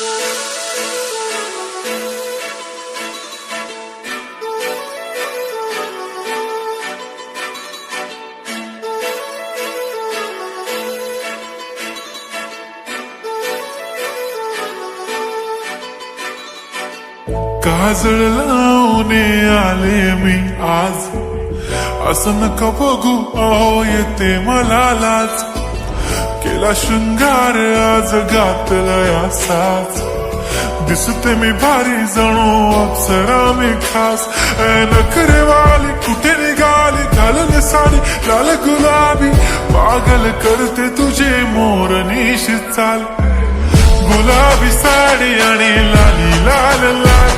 काजळ लावून आले मी आज, असं नका बघू अहो येते मला लाज. केला शृंगार आज घातलाय असाच, दिसते मी भारी जणू अप्सरा मी खास. नखरेवाली कुठे निघाली घालून साडी लाल गुलाबी, पागल करते तुझे मोरनीशी चाल. गुलाबी साडी आणि लाली लाल लाल,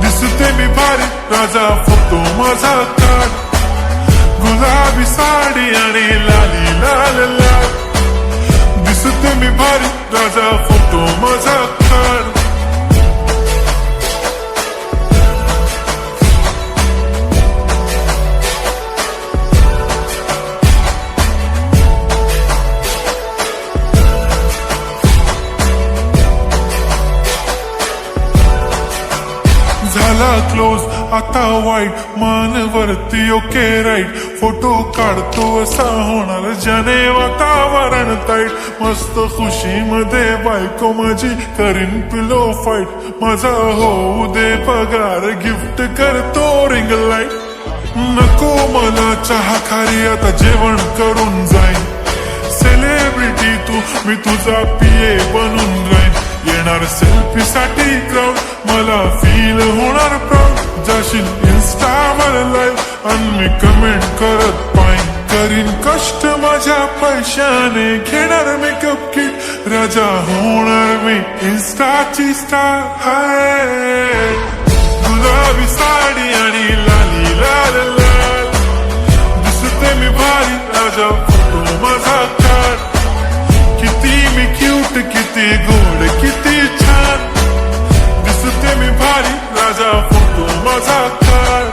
दिसते मी भारी राजा फोटो माझा काढ. गुलाबी साडी आणि लाली लाल लाल, दिसते मी भारी राजा फोटो माझा काढ. झाला क्लोज आता वाईट, मानवरती ओके राईट. फोटो काढतो असा होणार ज्याने वातावरण ताईट. मस्त खुशी मध्ये बायको माझी करीन पिलो फाईट. माझा होऊ दे पगार गिफ्ट करतो रिंग लाईट. नको मला चहा खारी आता जेवण करून जाईन. सेलिब्रिटी तू मी तुझा पिये बनून राहीन. येणार सेल्फी साठी क्राऊड मला फील होणार प्राऊड. जाशील इन्स्टावर लाईव्ह आणि मी कमेंट करत पाईन. करीन कष्ट माझ्या पैशाने घेणार मेकअप किट. राजा होणार मी इन्स्टाची स्टार. हाय गुलाबी साडी आणि लाली लाल लाल, दिसते मी भारी राजा फोटो माझा काढ. किती मी क्यूट किती गोड किती छान, दिसते मी भारी राजा फोटो माझा काढ.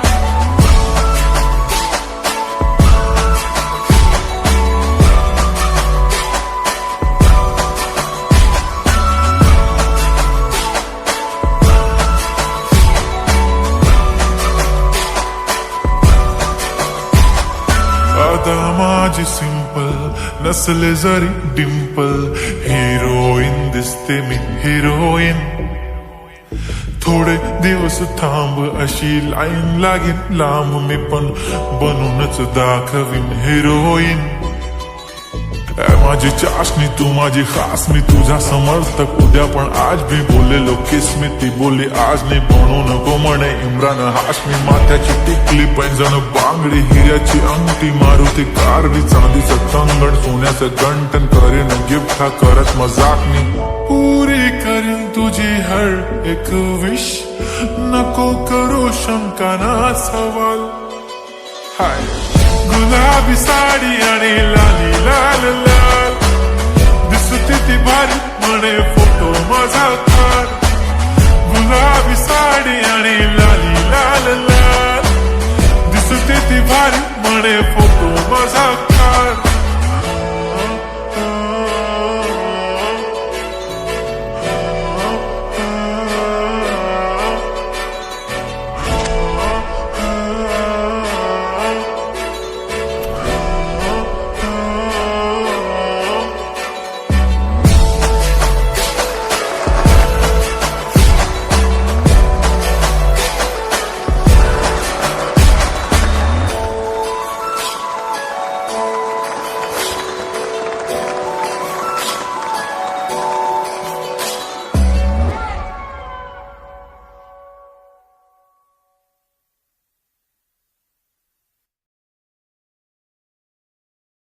आता माझी सिंपल नसले जरी डिंपल, हिरोईन दिसते मी हिरोईन. थोडे दिवस थांब अशी लाईन लागेल लांब, मी पण बनूनच दाखवीन हिरोईन. माझी चाशनी तू माझी खास, मी तुझा समर्थक उद्या पण आज भी बोलेलो किस मी. ती बोली आज नाही बनू नको म्हणे इम्रान हाशमी. माथ्याची टिकली पैंजण बांगडी हिऱ्याची अंगठी, मारुती कारवी चांदीचं कंगण सोन्याचं गंटन. करीन गिफ्ट हा करत मजाक मी, पुरी करीन तुझी हर एक विश. नको करू शंका ना सवाल. हाय गुलाबी साडी आणि लाली लाल लाल, दिसते ती भारी म्हणे फोटो माझा काढ. गुलाबी साडी आणि लाली लाल लाल, दिसते ती भारी म्हणे फोटो माझा